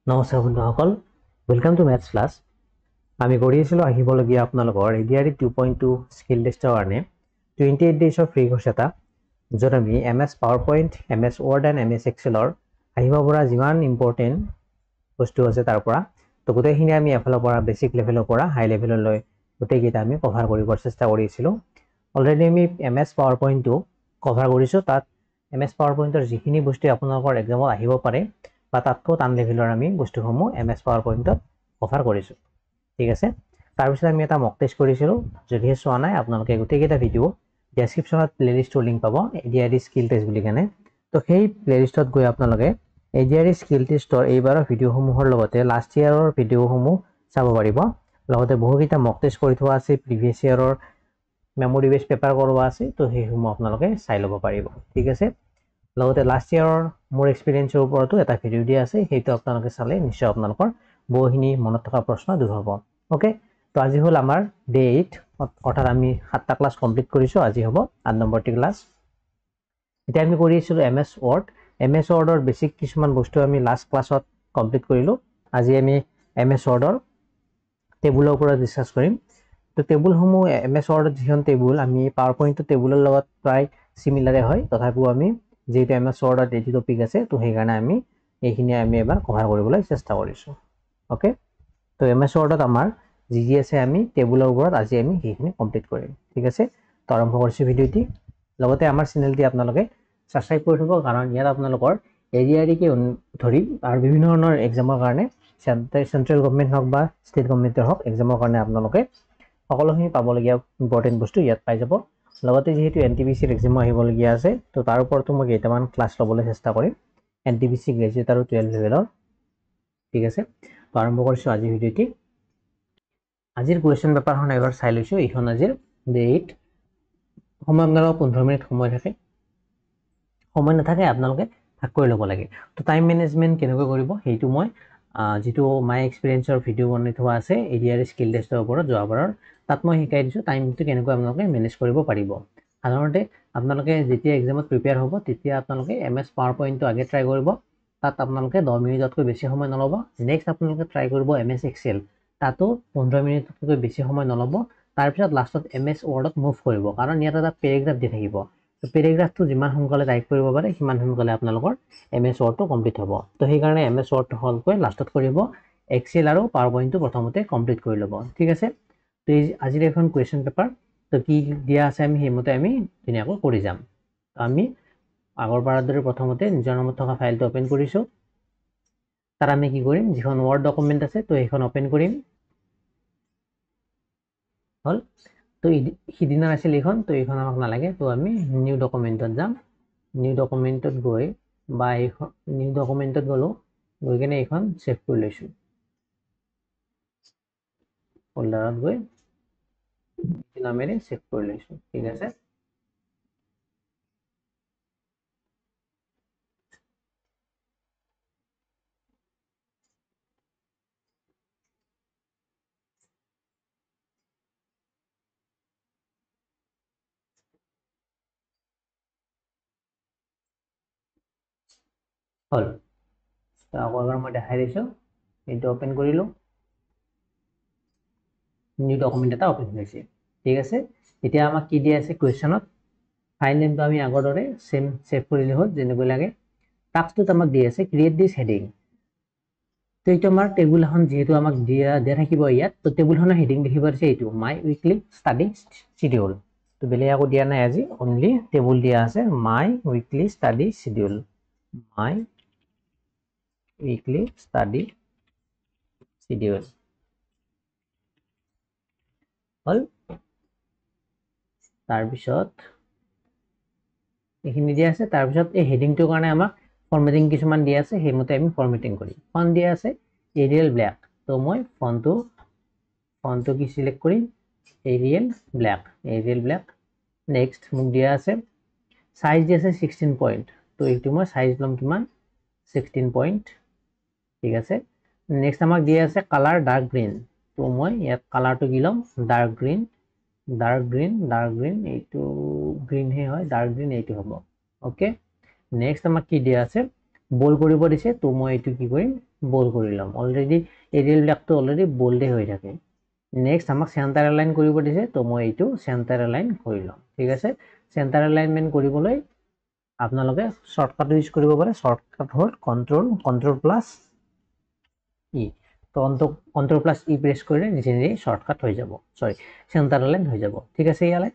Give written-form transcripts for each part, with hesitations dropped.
নমস্কাৰ বন্ধুসকল, welcome to maths class. আমি কৰি আছিলোঁ আহিবলগীয়া আপোনালোকৰ ADRE 2.2 স্কিল টেষ্টৰ কাৰণে 28 ডেজৰ ফ্ৰী কোৰ্স এটা, য'ত আমি MS PowerPoint, MS Word and MS Excelৰ আহিব পৰা যিমান ইম্পৰ্টেণ্ট বস্তু আছে তাৰ পৰা তো গোটেইখিনি আমি এফালৰ পৰা বেসিক লেভেলৰ পৰা হাই লেভেললৈ গোটেইকেইটা আমি কভাৰ কৰিবৰ চেষ্টা কৰিছিলোঁ। অলৰেডি আমি MS PowerPointটো কভাৰ কৰিছোঁ। তাত MS PowerPointৰ যিখিনি বস্তু আপোনালোকৰ এক্সামত আহিব পাৰে বা তাতকৈ টান লেভেলৰ আমি বস্তুসমূহ MS PowerPointত কভাৰ কৰিছোঁ। ঠিক আছে, তাৰপিছত আমি এটা মক টেষ্ট কৰিছিলোঁ। যদিহে চোৱা নাই আপোনালোকে গোটেইকেইটা ভিডিঅ' ডেছক্ৰিপশ্যনত প্লেলিষ্টৰ লিংক পাব ADRE স্কিল টেষ্ট বুলি কেনে। তো সেই প্লেলিষ্টত গৈ আপোনালোকে ADRE স্কিল টেষ্টৰ এইবাৰৰ ভিডিঅ'সমূহৰ লগতে লাষ্ট ইয়াৰৰ ভিডিঅ'সমূহ চাব পাৰিব। লগতে বহুকেইটা মক টেষ্ট কৰি থোৱা আছে, প্ৰিভিয়াছ ইয়াৰৰ মেমৰি বেছ পেপাৰ কৰোৱা আছে, তো সেইসমূহ আপোনালোকে চাই ল'ব পাৰিব। ঠিক আছে, লগতে লাষ্ট ইয়াৰৰ মোৰ এক্সপিৰিয়েঞ্চৰ ওপৰতো এটা ভিডিঅ' দিয়া আছে, সেইটো আপোনালোকে চালে নিশ্চয় আপোনালোকৰ বহুখিনি মনত থকা প্ৰশ্ন দূৰ হ'ব। ওকে, তো আজি হ'ল আমাৰ ডে 8, অৰ্থাৎ আমি 7টা ক্লাছ কমপ্লিট কৰিছোঁ। আজি হ'ব 8 নম্বৰটি ক্লাছ। এতিয়া আমি কৰি আছিলোঁ MS Word। MS Wordৰ বেছিক কিছুমান বস্তু আমি লাষ্ট ক্লাছত কমপ্লিট কৰিলোঁ। আজি আমি MS Wordৰ টেবুলৰ ওপৰত ডিছকাছ কৰিম। তো টেবুলসমূহ MS Wordত যিখন টেবুল আমি পাৱাৰপইণ্টৰ টেবুলৰ লগত প্ৰায় চিমিলাৰে হয়, তথাপিও আমি যেহেতু MS Wordত এইটো টপিক আছে, তো সেইকাৰণে আমি এইখিনি আমি এবাৰ কভাৰ কৰিবলৈ চেষ্টা কৰিছোঁ। ওকে, তো MS Wordত আমাৰ যি আছে আমি টেবুলৰ ওপৰত আজি আমি সেইখিনি কমপ্লিট কৰিম। ঠিক আছে, তো আৰম্ভ কৰিছোঁ ভিডিঅ'টি। লগতে আমাৰ চেনেলটি আপোনালোকে ছাবস্ক্ৰাইব কৰি থ'ব, কাৰণ ইয়াত আপোনালোকৰ ADREকে ধৰি আৰু বিভিন্ন ধৰণৰ এক্সামৰ কাৰণে চেণ্ট্ৰেল গভৰ্ণমেণ্ট হওক বা ষ্টেট গভৰ্ণমেণ্টৰ হওক এক্সামৰ কাৰণে আপোনালোকে সকলোখিনি পাবলগীয়া ইম্পৰ্টেণ্ট বস্তু ইয়াত পাই যাব। লগতে যিহেতু NTPCৰ এক্সাম আহিবলগীয়া আছে, তো তাৰ ওপৰতো মই কেইটামান ক্লাছ ল'বলৈ চেষ্টা কৰিম NTPC গ্ৰেজুৱেট আৰু 12 লেভেলৰ। ঠিক আছে, তো আৰম্ভ কৰিছোঁ আজিৰ ভিডিঅ'টি। আজিৰ কুৱেশ্যন পেপাৰখন এবাৰ চাই লৈছোঁ। এইখন আজিৰ ডে 8। সময় আপোনালোকৰ 15 মিনিট সময় থাকে, সময় নাথাকে আপোনালোকে ভাগ কৰি ল'ব লাগে। তো টাইম মেনেজমেণ্ট কেনেকৈ কৰিব সেইটো মই যিটো মাই এক্সপিৰিয়েঞ্চৰ ভিডিঅ' বনাই থোৱা আছে ADRE স্কিল টেষ্টৰ ওপৰত যোৱাবাৰৰ, তাত মই শিকাই দিছোঁ টাইমটো কেনেকৈ আপোনালোকে মেনেজ কৰিব পাৰিব। সাধাৰণতে আপোনালোকে যেতিয়া এক্সামত প্ৰিপেয়াৰ হ'ব তেতিয়া আপোনালোকে MS PowerPointটো আগে ট্ৰাই কৰিব। তাত আপোনালোকে 10 মিনিটতকৈ বেছি সময় নল'ব। নেক্সট আপোনালোকে ট্ৰাই কৰিব MS Excel, তাতো 15 মিনিটতকৈ বেছি সময় নল'ব। তাৰপিছত লাষ্টত MS Wordত মুভ কৰিব, কাৰণ ইয়াত এটা পেৰেগ্ৰাফ দি থাকিব। পেৰেগ্ৰাফটো যিমান সোনকালে টাইপ কৰিব পাৰে সিমান সোনকালে আপোনালোকৰ MS Wordটো কমপ্লিট হ'ব। তো সেইকাৰণে MS Wordটো হ'লকৈ লাষ্টত কৰিব, Excel আৰু PowerPointটো প্ৰথমতে কমপ্লিট কৰি ল'ব। ঠিক আছে, তো আজিৰ এখন কুৱেশ্যন পেপাৰ, তো কি দিয়া আছে আমি সেইমতে আমি ধুনীয়াকৈ কৰি যাম। আমি আগৰ বাৰৰ দৰে প্ৰথমতে নিজৰ নামত থকা ফাইলটো অপেন কৰিছোঁ। তাত আমি কি কৰিম, যিখন ৱৰ্ড ডকুমেণ্ট আছে তো সেইখন অপেন কৰিম। হ'ল, তো সিদিনা আছিল এইখন, তো এইখন আমাক নালাগে, তো আমি নিউ ডকুমেণ্টত যাম। নিউ ডকুমেণ্টত গৈ বা এইখন নিউ ডকুমেণ্টত গ'লোঁ, গৈ কিনে এইখন ছেভ কৰি লৈছোঁ। ফল্ডাৰত গৈ নামেৰে ছেভ কৰি লৈছোঁ। ঠিক আছে, হ'ল। তো আকৌ এবাৰ মই দেখাই দিছোঁ, এইটো অপেন কৰিলোঁ, নিউ ডকুমেণ্ট এটা অপেন হৈছে। ঠিক আছে, এতিয়া আমাক কি দিয়া আছে কুৱেশ্যনত, ফাইল নেমটো আমি আগৰ দৰে ছেভ কৰিলে হ'ল যেনেকৈ লাগে। টাস্কটোত আমাক দি আছে ক্ৰিয়েট দিছ হেডিং। তো এইটো আমাৰ টেবুল এখন যিহেতু আমাক দিয়া থাকিব ইয়াত, তো টেবুলখনৰ হেডিং দেখিব আছে এইটো মাই উইকলি ষ্টাডি শিডিউল। তো বেলেগ একো দিয়া নাই, আজি অনলি টেবুল দিয়া আছে মাই উইকলি ষ্টাডি শিডিউল। মাই উইকলি ষ্টাডি শিডিউল হ'ল। তাৰপিছত এইখিনি দিয়া আছে। তাৰপিছত এই হেডিংটোৰ কাৰণে আমাক ফৰ্মেটিং কিছুমান দিয়া আছে, সেইমতে আমি ফৰ্মেটিং কৰিম। ফন্ট দিয়া আছে এৰিয়েল ব্লেক, তো মই ফন্টটো কি চিলেক্ট কৰিম, এৰিয়েল ব্লেক। নেক্সট মোক দিয়া আছে সাইজ দিয়া আছে 16 পইণ্ট, তো এইটো মই সাইজ ল'ম কিমান, 16 পইণ্ট। ঠিক আছে, নেক্সট আমাক দিয়া আছে কালাৰ ডাৰ্ক গ্ৰীণ, তো মই ইয়াত কালাৰটো কি ল'ম, ডাৰ্ক গ্ৰীণ। এইটো গ্ৰীণহে হয়, ডাৰ্ক গ্ৰীণ এইটো হ'ব। ওকে, নেক্সট আমাক কি দিয়া আছে বোল্ড কৰিব দিছে তো মই এইটো কি কৰিম বোল্ড কৰি লম অলৰেডি এৰিয়েল বিলাকটো অলৰেডি বোল্ডে হৈ থাকে নেক্সট আমাক সেন্টাৰ এলাইন কৰিব দিছে তো মই এইটো সেন্টাৰ এলাইন কৰি লম ঠিক আছে সেন্টাৰ এলাইনমেন্ট কৰিবলৈ আপোনালোকে শৰ্টকাট ইউজ কৰিব পাৰে শৰ্টকাট হ'ল কন্ট্ৰল প্লাছ ই তো কন্ট্রোল প্লাস ই প্রেস করে নিজে নিজে শর্টকাট হয়ে যাব সরি সেন্টার লাইন হয়ে যাব ঠিক আছে ইয়ালে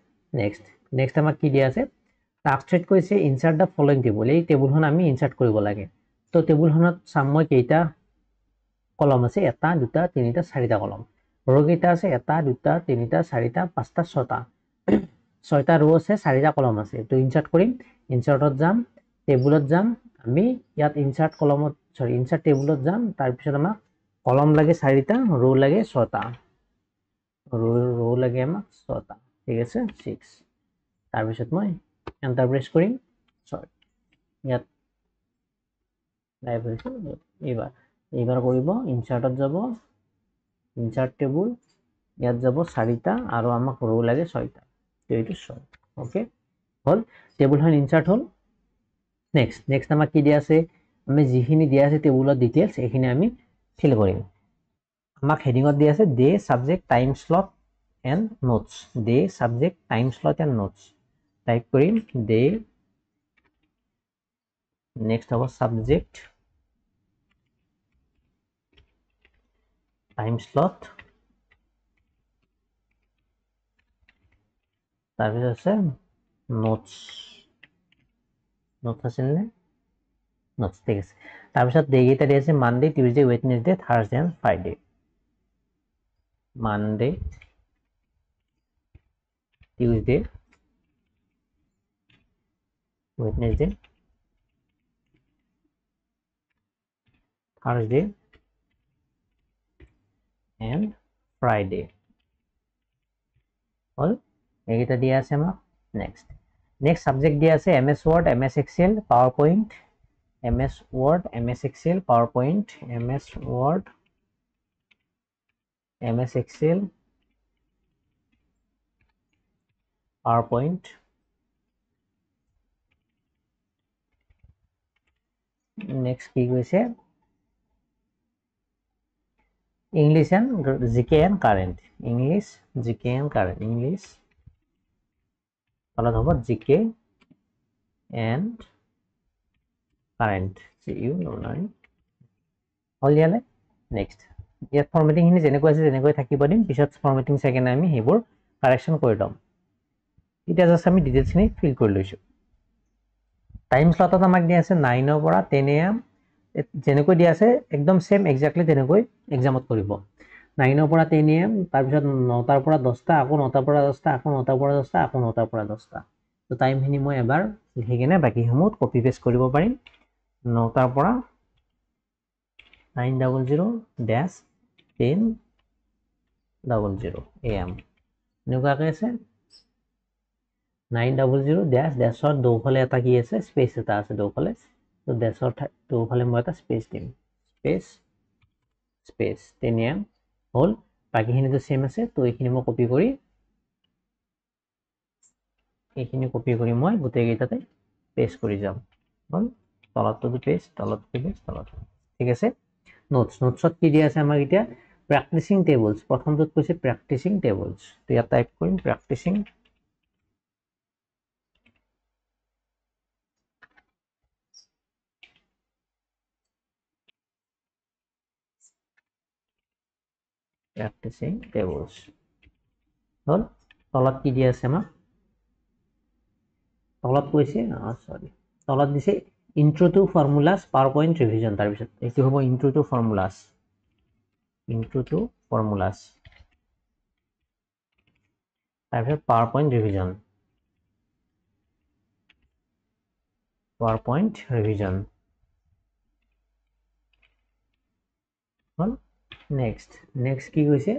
নেক্সট আমাক কি দিয়া আছে টাস্ক সেট কৰিছে ইনসাৰ্ট দা ফলোইং টেবল এই টেবুলখন আমি ইনসাৰ্ট কৰিব লাগে তো টেবুলখনত চাম মই কেইটা কলম আছে এটা দুটা তিনিটা চাৰিটা কলম ৰ কেইটা আছে এটা দুটা তিনিটা চাৰিটা পাঁচটা ছয়টা ৰ আছে চাৰিটা কলম আছে তো ইনসাৰ্ট কৰিম ইনসাৰ্টত যাম টেবুলত যাম আমি ইয়াত ইনসাৰ্ট কলমত সৰি ইনসাৰ্ট টেবুলত যাম তাৰ পিছত আমাক কলম লাগে চাৰিটা ৰ লাগে ছটা ৰ লাগে আমাক ছটা ঠিক আছে 6 তাৰ পিছত মই এন্টাৰ প্ৰেছ কৰিম সৰি ইয়াত লাইভ হৈছে এইবাৰ কৰিব ইনসাৰ্টত যাব ইনসাৰ্ট টেবুল ইয়াত যাব চাৰিটা আৰু আমাক ৰ লাগে ছয়টা তো এইটো 6 ওকে হল টেবুলখন ইনসার্ট হল নেক্সট আমাক কি দিয়া আছে আমি যিখিনি দিয়া আছে টেবুলত ডিটেইলছ এইখিনি আমি ফিল কৰিম আমাক হেডিংত দিয়া আছে day subject time slot and notes day subject time slot and notes type কৰিম ডে নেক্সট হ'ব সাবজেক্ট টাইম স্লট তাৰপিছত আছে নোটস আছিল নে নোটস ঠিক আছে তাৰপিছত ডে কেইটা দিয়া আছে Monday Tuesday Wednesday Thursday and Friday Monday, Tuesday, Wednesday, Thursday, and Friday. All এইটা দিয়া আছে আমাক next subject দিয়া আছে MS Word, MS Excel, PowerPoint, MS Word, MS Excel, PowerPoint, MS Word, MS Excel, PowerPoint, next কি কৈছে English and GK and current English GK and current English তাহলে হবে GK and current you know nine all ইয়ালে next ইয়াত formatting হিনি যেনেকৈ আছে যেনেকৈ থাকিব দিম পিছত ফরম্যাটিং সেকেন্ড আমি হেবোৰ কাৰেকশন কৰি দম এটা জাস্ট আমি ডিটেইলছ নি ফিল কৰি লৈছো টাইম স্লটত আমাক দিয়া আছে 9 ৰ পৰা 10 am যেনেকৈ দিয়া আছে একদম সেম এক্স্যাক্টলি তেনেকৈ এক্সামত কৰিব 9 ৰ পৰা 10 am তাৰ পিছত 9 টাৰ পৰা 10 টা আকৌ 9 টাৰ পৰা 10 টা আকৌ 9 টাৰ পৰা 10 টা আকৌ 9 টাৰ পৰা 10 টা তো টাইম হিনি মই এবাৰ লিখি কেনে বাকি সমূহ কপি পেস্ট কৰিব পাৰিম 9 টাৰ পৰা 900-10:00 am এনেকুৱাকৈ আছে 900-ডেছৰ দুফালে এটা কি আছে স্পেস এটা আছে দুফালে তো ডেছৰ দুফালে মই এটা স্পেস দিম স্পেস 10 am হল বাকিখিনি তো সেম আছে তো এইখিনি মই কপি কৰি মই গোটেই কেইটাতে পেস্ট কৰি যাম হল তলতটো পেস্ট তলত ঠিক আছে নোটছত কি দিয়া আছে আমাৰ এতিয়া প্ৰ্যাকটিসিং টেবলস প্ৰথমটোত কৈছে প্ৰ্যাকটিসিং টেবলস তো ইয়াত টাইপ কৰিম প্ৰ্যাকটিসিং tables হল তলত কি দিয়া আছে আমাৰ তলত কৈছে সৰি তলত দিছে ইন্ট্ৰো টু ফৰ্মুলাস পাওয়াৰপয়েন্ট ৰিভিজন তাৰ পিছত এইটো হ'ব ইন্ট্ৰো টু ফৰ্মুলাস তাৰ পিছত পাওয়ারপয়েন্ট রিভিজন হল নেক্সট কি কৈছে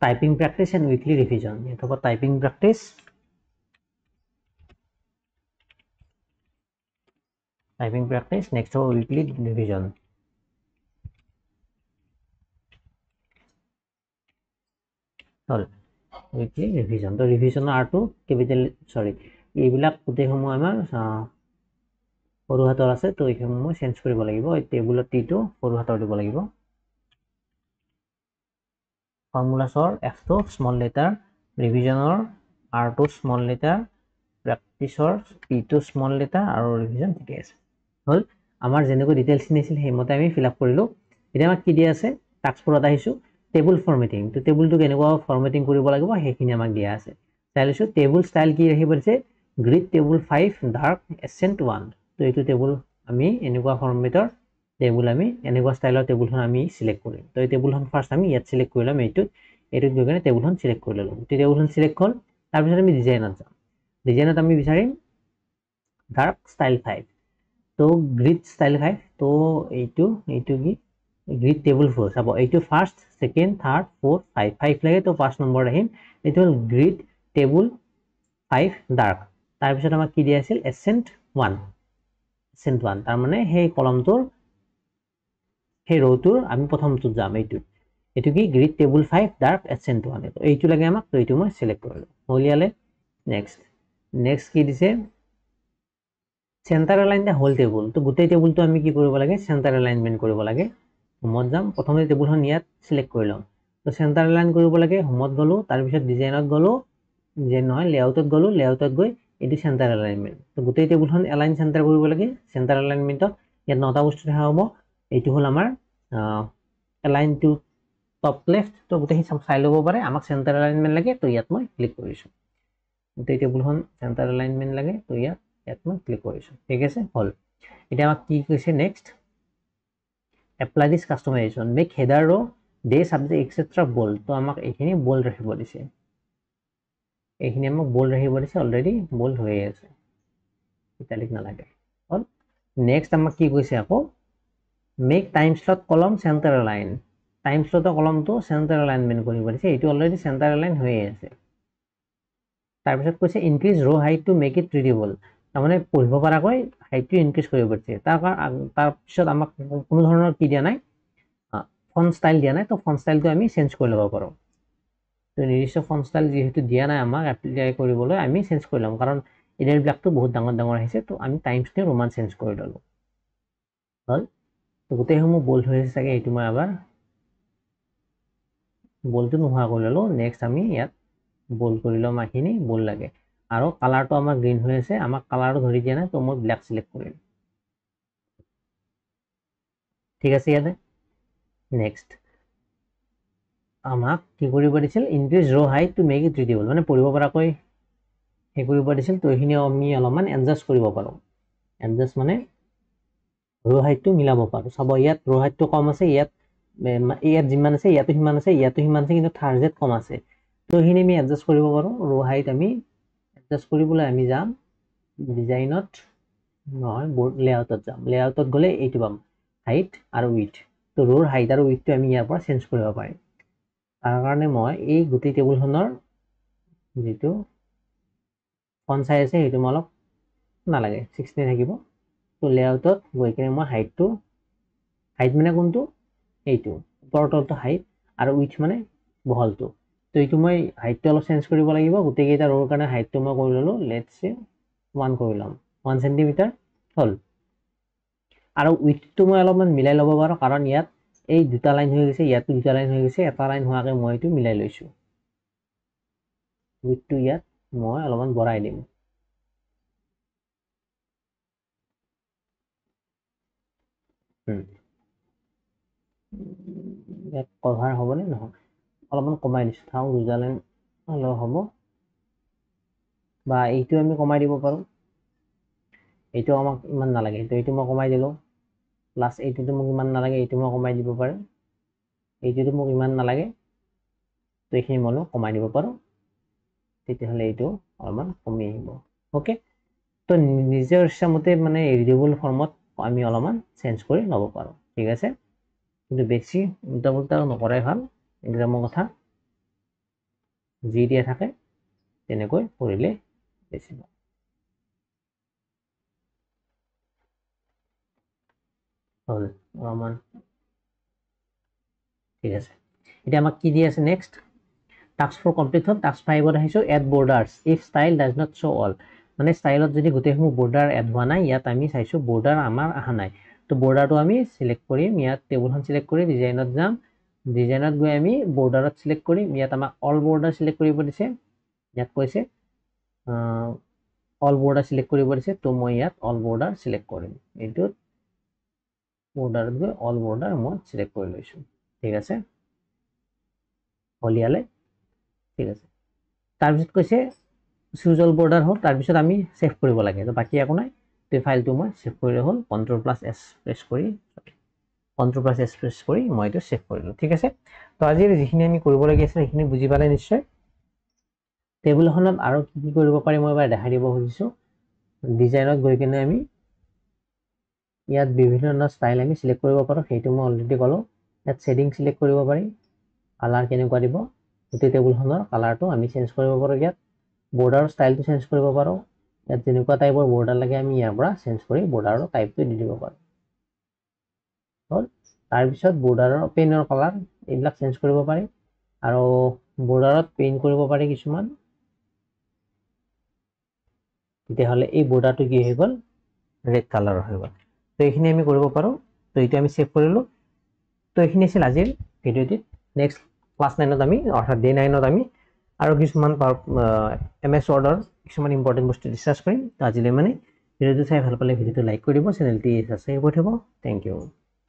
typing practice and weekly revision এটা হ'ব typing practice next ho weekly revision hol weekly revision to revision r2 capital sorry এইবিলাক পুতে সমূহ আমাৰ সৰু হাতৰ আছে তো এইখিনি মই চেঞ্জ কৰিব লাগিব এই টেবুলত টি টো সৰু হাতৰ দিব লাগিব ফৰ্মুলাছৰ f টো স্মল লেটাৰ ৰিভিজনৰ r টো স্মল লেটাৰ প্ৰেক্টিছৰ p টো স্মল লেটাৰ আৰু ৰিভিজন ঠিকে আছে হল আমাৰ যেনেকৈ ডিটেইলছ নিছিল সেইমতে আমি ফিল আপ কৰিলো এতিয়া আমাক কি দিয়া আছে টাস্কবোৰত আহিছো টেবুল ফৰমেটিং তো টেবুলটো কেনেকুৱা ফৰমেটিং কৰিব লাগিব সেইখিনি আমাক দিয়া আছে চাই লৈছো টেবুল ষ্টাইল কি ৰাখিব দিছে গ্ৰিড টেবুল 5 ডাৰ্ক এসেন্ট 1 তো এইটো টেবুল আমি এনেকুৱা ফৰমেটৰ টেবুল আমি এনেকুৱা ষ্টাইলৰ টেবুলখন আমি সিলেক্ট কৰিম তো এই টেবুলখন ফাৰ্স্ট আমি ইয়াত সিলেক্ট কৰিলাম এইটোত গৈ কিনে টেবুলখন সিলেক্ট কৰি ললো টেবুলখন সিলেক্ট হ'ল তাৰপিছত আমি ডিজাইনত যাম ডিজাইনত আমি বিচাৰিম ডাৰ্ক ষ্টাইল 5 তো গ্ৰিড ষ্টাইল 5 তো এইটো কি গ্ৰিড টেবুল 4 চাব এইটো ফাৰ্স্ট সেকেন্ড থাৰ্ড ফোৰ্থ 5 লাগে তো 5 নম্বৰ আহিম এইটো হ'ল গ্ৰিড টেবুল 5 ডাৰ্ক তাৰপিছত আমাক কি দিয়া আছিল এসেন্ট 1 তাৰ মানে সেই কলমটোৰ সেই ৰটোৰ আমি প্ৰথমটোত যাম এইটো কি গ্ৰিড টেবুল 5 ডাৰ্ক এসেন্ট 1 তো এইটো লাগে আমাক তো এইটো মই সিলেক্ট কৰিলো হলিয়ালে নেক্সট কি দিছে centre align the whole table তো গোটেই টেবুলটো আমি কি কৰিব লাগে সেন্টাৰ এলাইনমেন্ট কৰিব লাগে হোমত যাম প্ৰথমে টেবুলখন ইয়াত সিলেক্ট কৰি লম তো সেন্টাৰ এলাইন কৰিব লাগে হোমত গলো তাৰপিছত ডিজাইনত গলো ডিজাইন নহয় লেআউটত গলো লেআউটত গৈ এটি সেন্টাৰ এলাইনমেন্ট তো গোটেই টেবুলখন এলাইন সেন্টাৰ কৰিব লাগে সেন্টাৰ এলাইনমেন্টত ইয়াত নটা বস্তু দেখা হ'ব এইটো হ'ল আমাৰ এলাইন টু টপ লেফট তো গোটেই চাই ল'ব পাৰে আমাক সেন্টাৰ এলাইনমেন্ট লাগে তো ইয়াত মই ক্লিক কৰিছো গোটেই টেবুলখন সেন্টাৰ এলাইনমেন্ট লাগে তো ইয়াত মই ক্লিক কৰিছো ঠিক আছে হল এটা আমাক কি কৈছে next apply this customization make header ৰ ডে সাবজেক্ট এটসেট্ৰা বোল্ড তো আমাক এইখিনি বোল্ড ৰাখিব দিছে এইখিনি আমাক বোল্ড ৰাখিব দিছে অলৰেডি বোল্ড হৈ আছে ইটালিক নালাগে হল নেক্সট আমাক কি কৈছে আকৌ মেক টাইম স্লট কলম সেন্টাৰ এলাইন টাইম স্লটৰ কলমটো সেন্টাৰ এলাইনমেন্ট কৰিব দিছে এইটো অলৰেডি সেন্টাৰ এলাইন হৈ আছে তাৰপিছত কৈছে ইনক্ৰিজ ৰ হাইট টু মেক ইট ৰিডেবল তাৰমানে পঢ়িব পৰাকৈ হাইটটো ইনক্ৰিজ কৰিব দিছে তাৰপিছত আমাক কোনো ধৰণৰ কি দিয়া নাই ফন্ট ষ্টাইল দিয়া নাই তো ফন্ট ষ্টাইলটো আমি চেঞ্জ কৰি ল'ব পাৰোঁ তো নিৰ্দিষ্ট ফন্ট ষ্টাইল যিহেতু দিয়া নাই আমাক এপ্লাই কৰিবলৈ আমি চেঞ্জ কৰি ল'ম কাৰণ এৰিয়াবিলাকটো বহুত ডাঙৰ আহিছে তো আমি টাইমছ নিউ ৰোমান চেঞ্জ কৰি ল'লোঁ হ'ল তো গোটেইসমূহ বোল্ড হৈ আছে চাগে এইটো মই আবাৰ বোল্ডটো নোহোৱা কৰি ল'লোঁ নেক্সট আমি ইয়াত বোল্ড কৰি ল'ম এইখিনি বোল্ড লাগে আৰু কালাৰটো আমাৰ গ্ৰীণ হৈ আছে আমাক কালাৰটো ধৰি দিয়া নাই তো মই ব্লেক সিলেক্ট কৰিম ঠিক আছে ইয়াতে নেক্সট আমাক কি কৰিব দিছিল ইনক্ৰিজ ৰ হাইট টু মেক ইট ৰিডেবল মানে পঢ়িব পৰাকৈ হে কৰিব দিছিল তো এইখিনি আমি অলপমান এডজাষ্ট কৰিব পাৰোঁ এডজাষ্ট মানে ৰ হাইটটো মিলাব পাৰোঁ চাব ইয়াত ৰ হাইটটো কম আছে ইয়াত যিমান আছে ইয়াতো সিমান আছে কিন্তু থাৰ্জেট কম আছে তো এইখিনি আমি এডজাষ্ট কৰিব পাৰোঁ ৰ হাইট আমি এডজাষ্ট কৰিবলৈ আমি যাম ডিজাইনত নহয় বোৰ্ড লেআউটত যাম লেআউটত গ'লে এইটো পাম হাইট আৰু উইথ তো ৰৰ হাইট আৰু উইথটো আমি ইয়াৰ পৰা চেঞ্জ কৰিব পাৰিম তাৰ কাৰণে মই এই গোটেই টেবুলখনৰ যেটো ফন্ট সাইজ আছে সেইটো মই অলপ নালাগে 16 থাকিব তো লেআউটত গৈ কিনে মই হাইটটো হাইট মানে কোনটো এইটো ওপৰটো হাইট আৰু উইথ মানে বহলটো তো এইটো মই হাইটটো অলপ চেঞ্জ কৰিব লাগিব গোটেই কেইটা ৰৰ কাৰণে হাইটটো মই কৰি ললো লেটস সে 1 কৰি লম 1 সেন্টিমিটাৰ হল আৰু উইথটো মই অলপমান মিলাই ল'ব পাৰো কাৰণ ইয়াত এই দুটা লাইন হৈ গৈছে ইয়াত দুটা লাইন হৈ গৈছে এটা লাইন হোৱাকে মই এইটো মিলাই লৈছো উইথটো ইয়াত মই অলপমান বঢ়াই দিম ইয়াত কভাৰ হ'বনে নহয় অলপমান কমাই দিছো থাও দুটা লাইন হলেও হ'ব বা এইটো আমি কমাই দিব পাৰো এইটো আমাক ইমান নালাগে তো এইটো মই কমাই দিলো প্লাস এইটোটো মোক ইমান নালাগে এইটো মই কমাই দিব পাৰো এইটোটো মোক ইমান নালাগে তো এইখিনি মই কমাই দিব পাৰো তেতিয়াহ'লে এইটো অলপমান কমি আহিব ওকে তো নিজৰ ইচ্ছামতে মানে ৰিডেবল ফৰ্মত আমি অলপমান চেঞ্জ কৰি ল'ব পাৰো ঠিক আছে কিন্তু বেছি উল্টা নকৰাই ভাল এক্সামৰ কথা যি দিয়া থাকে তেনেকৈ কৰিলে বেছি ভাল হল অলপমান ঠিক আছে এটা আমাক কি দি আছে নেক্সট টাস্ক 4 কমপ্লিট হ'ল টাস্ক 5 ত আহিছো add borders if style does not show all মানে ষ্টাইলত যদি গোটেইসমূহ বৰ্ডাৰ এড হোৱা নাই, ইয়াত আমি চাইছোঁ বৰ্ডাৰ আমাৰ অহা নাই। তো বৰ্ডাৰটো আমি চিলেক্ট কৰিম, ইয়াত টেবুলখন চিলেক্ট কৰি ডিজাইনত যাম, ডিজাইনত গৈ আমি বৰ্ডাৰত চিলেক্ট কৰিম। ইয়াত আমাক অল বৰ্ডাৰ চিলেক্ট কৰিব দিছে, ইয়াত কৈছে অল বৰ্ডাৰ চিলেক্ট কৰিব দিছে। তো মই ইয়াত অল বৰ্ডাৰ চিলেক্ট কৰিম, এইটোত বৰ্ডাৰত গৈ অল বৰ্ডাৰ মই চিলেক্ট কৰি লৈছোঁ। ঠিক আছে, হলিয়ালে ঠিক আছে। তাৰপিছত কৈছে চুজ অল বৰ্ডাৰ হ'ল, তাৰপিছত আমি ছেভ কৰিব লাগে। তো বাকী একো নাই, তো ফাইলটো মই ছেভ কৰিলে হ'ল। Ctrl+S প্ৰেছ কৰি মই এইটো ছেভ কৰিলোঁ। ঠিক আছে, তো আজিৰ যিখিনি আমি কৰিবলগীয়া আছিল সেইখিনি বুজি পালে নিশ্চয়। টেবুল এখনত আৰু কি কৰিব পাৰি মই এবাৰ দেখাই দিব খুজিছোঁ। ডিজাইনত গৈ কিনে আমি ইয়াত বিভিন্ন ধৰণৰ ষ্টাইল আমি চিলেক্ট কৰিব পাৰোঁ, সেইটো মই অলৰেডি ক'লোঁ। ইয়াত শ্বেডিং চিলেক্ট কৰিব পাৰি, কালাৰ কেনেকুৱা দিব, গোটেই টেবুলখনৰ কালাৰটো আমি চেঞ্জ কৰিব পাৰোঁ। ইয়াত বৰ্ডাৰৰ ষ্টাইলটো চেঞ্জ কৰিব পাৰোঁ, ইয়াত যেনেকুৱা টাইপৰ বৰ্ডাৰ লাগে আমি ইয়াৰ পৰা চেঞ্জ কৰি বৰ্ডাৰৰ টাইপটো দি দিব পাৰোঁ। হ'ল, তাৰপিছত বৰ্ডাৰৰ পেইনৰ কালাৰ এইবিলাক চেঞ্জ কৰিব পাৰি, আৰু বৰ্ডাৰত পেইণ্ট কৰিব পাৰি কিছুমান। তেতিয়াহ'লে এই বৰ্ডাৰটো কি হৈ গ'ল, ৰেড কালাৰৰ হৈ গ'ল। তো এইখিনি আমি কৰিব পাৰোঁ। তো এইটো আমি ছেভ কৰিলোঁ। তো এইখিনি আছিল আজিৰ ভিডিঅ'টিত। নেক্সট ক্লাছ 9ত আমি অৰ্থাৎ ডে 9ত আমি আৰু কিছুমান MS Wordৰ কিছুমান ইম্পৰ্টেণ্ট বস্তু ডিছকাছ কৰিম। তো আজিলৈ মানে ভিডিঅ'টো চাই ভাল পালে ভিডিঅ'টো লাইক কৰি দিব, চেনেলটি ছাবস্ক্ৰাইব কৰি থ'ব। Thank U.